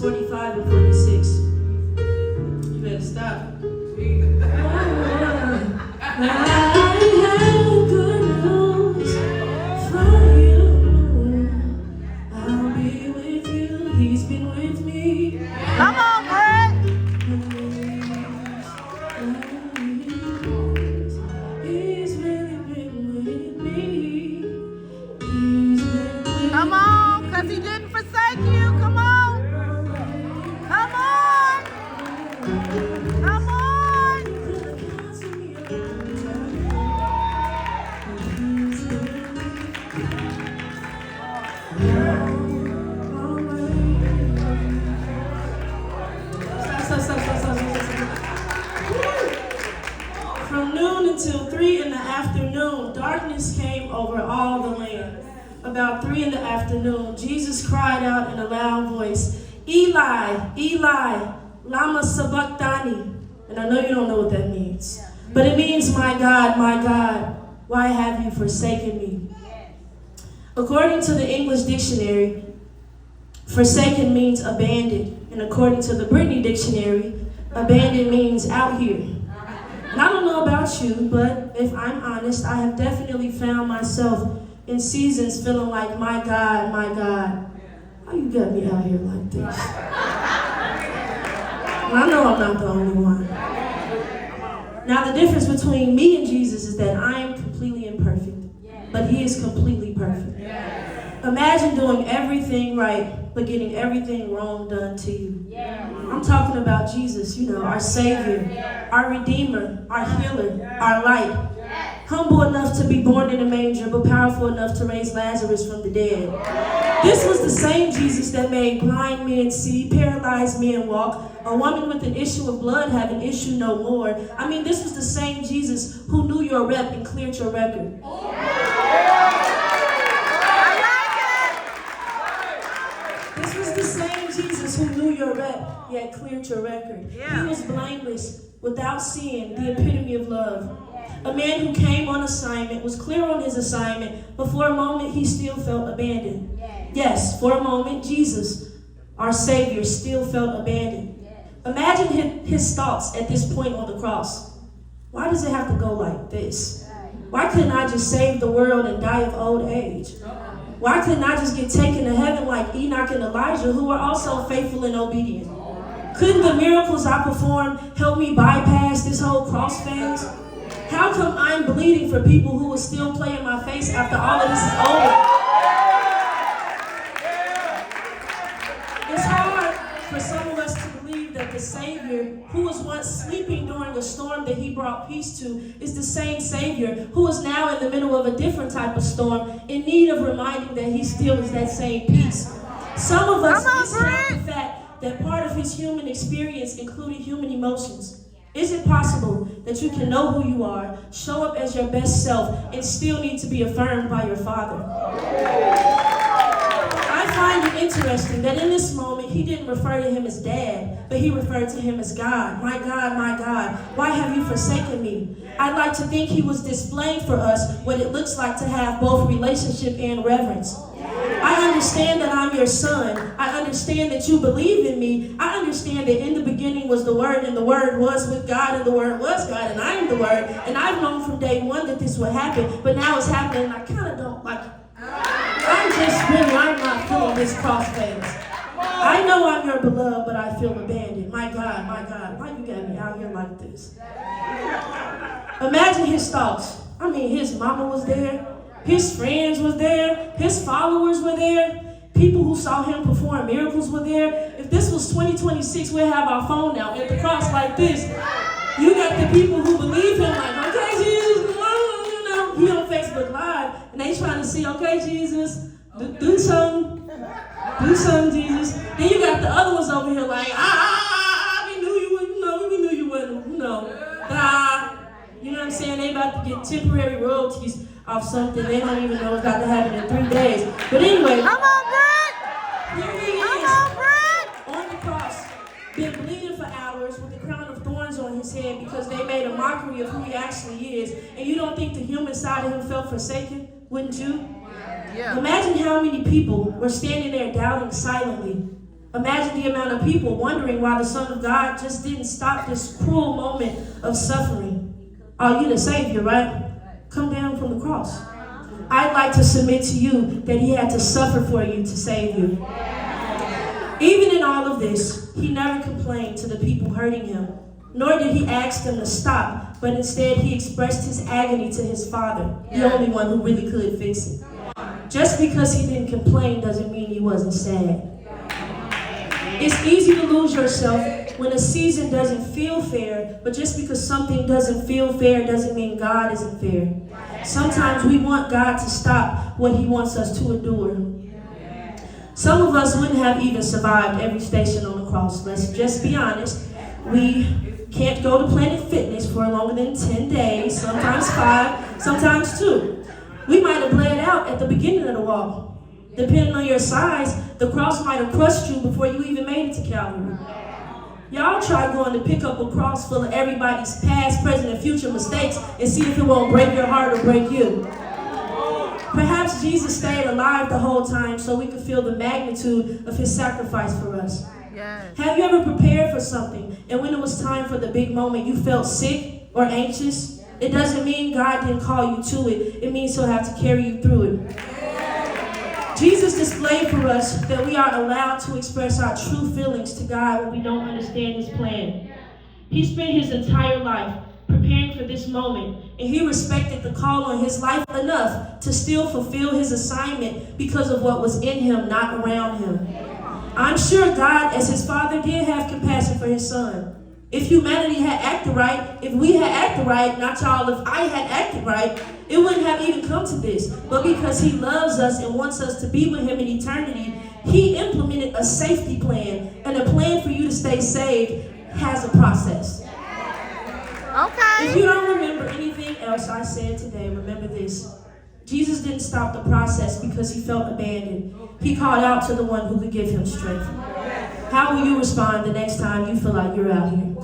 45 and 46. You better stop. I have good news for you. I'll be with you. He's been with me. Come on, Brett. He's really been with me. He's been with me. Come on, because he didn't forsake you. Come on. Come on. Come on. From noon until 3 in the afternoon, darkness came over all the land. About 3 in the afternoon, Jesus cried out in a loud voice, Eli, Eli, lama sabachthani. And I know you don't know what that means, but it means, my God, why have you forsaken me? According to the English dictionary, forsaken means abandoned. And according to the Brittanye dictionary, abandoned means out here. And I don't know about you, but if I'm honest, I have definitely found myself in seasons feeling like, my God, how you got me out here like this? And I know I'm not the only one. Now the difference between me and Jesus is that I am completely imperfect, but he is completely perfect. Imagine doing everything right, but getting everything wrong done to you. I'm talking about Jesus, our Savior, our Redeemer, our Healer, our Light. Humble enough to be born in a manger, but powerful enough to raise Lazarus from the dead. This was the same Jesus that made blind men see, paralyzed men walk, a woman with an issue of blood have an issue no more. I mean, this was the same Jesus who knew your rep and cleared your record. This was the same Jesus who knew your rep, yet cleared your record. He was blameless, without sin, the epitome of love. A man who came on assignment, was clear on his assignment, but for a moment he still felt abandoned. Yes, for a moment, Jesus, our Savior, still felt abandoned. Imagine his thoughts at this point on the cross. Why does it have to go like this? Why couldn't I just save the world and die of old age? Why couldn't I just get taken to heaven like Enoch and Elijah, who were also faithful and obedient? Couldn't the miracles I performed help me bypass this whole cross phase? How come I'm bleeding for people who will still play in my face after all of this is over? It's hard for some of us to believe that the Savior, who was once sleeping during a storm that he brought peace to, is the same Savior who is now in the middle of a different type of storm, in need of reminding that he still is that same peace. Some of us discount the fact that part of his human experience included human emotions. Is it possible that you can know who you are, show up as your best self, and still need to be affirmed by your Father? I find it interesting that in this moment, he didn't refer to him as Dad, but he referred to him as God, my God, why have you forsaken me? I'd like to think he was displaying for us what it looks like to have both relationship and reverence. I understand that I'm your son. I understand that you believe in me. I understand that in the beginning was the Word, and the Word was with God, and the Word was God, and I am the Word. And I've known from day one that this would happen, but now it's happening, and I kind of don't like it. I'm not feeling this cross phase. I know I'm your beloved, but I feel abandoned. My God, why you got me out here like this? Imagine his thoughts. I mean, his mama was there. His friends was there. His followers were there. People who saw him perform miracles were there. If this was 2026, we'd have our phone out at the cross like this. You got the people who believe him like, okay, Jesus, he on Facebook Live, and they trying to see, okay, Jesus, do something, Jesus. Then you got the other ones over here like, we knew you wouldn't, we knew you wouldn't, you know what I'm saying? They about to get temporary royalties off something they don't even know what's about to happen in 3 days. But anyway, come on, Brett! Here he is, on the cross, been bleeding for hours with a crown of thorns on his head because they made a mockery of who he actually is. And you don't think the human side of him felt forsaken, wouldn't you? Yeah. Imagine how many people were standing there doubting silently. Imagine the amount of people wondering why the Son of God just didn't stop this cruel moment of suffering. Oh, you're the Savior, right? Come down from the cross. I'd like to submit to you that he had to suffer for you to save you. Even in all of this, he never complained to the people hurting him, nor did he ask them to stop, but instead he expressed his agony to his Father, the only one who really could fix it. Just because he didn't complain doesn't mean he wasn't sad. It's easy to lose yourself when a season doesn't feel fair, but just because something doesn't feel fair doesn't mean God isn't fair. Sometimes we want God to stop what he wants us to endure. Some of us wouldn't have even survived every station on the cross. Let's just be honest. We can't go to Planet Fitness for longer than 10 days, sometimes 5, sometimes 2. We might have bled out at the beginning of the walk. Depending on your size, the cross might have crushed you before you even made it to Calvary. Y'all try going to pick up a cross full of everybody's past, present, and future mistakes and see if it won't break your heart or break you. Perhaps Jesus stayed alive the whole time so we could feel the magnitude of his sacrifice for us. Yes. Have you ever prepared for something and when it was time for the big moment you felt sick or anxious? It doesn't mean God didn't call you to it. It means he'll have to carry you through it. Jesus displayed for us that we are allowed to express our true feelings to God when we don't understand his plan. He spent his entire life preparing for this moment, and he respected the call on his life enough to still fulfill his assignment because of what was in him, not around him. I'm sure God, as his Father, did have compassion for his Son. If humanity had acted right, if we had acted right, not y'all, if I had acted right, it wouldn't have even come to this. But because he loves us and wants us to be with him in eternity, he implemented a safety plan. And a plan for you to stay saved has a process. Okay. If you don't remember anything else I said today, remember this. Jesus didn't stop the process because he felt abandoned. He called out to the one who could give him strength. How will you respond the next time you feel like you're out here?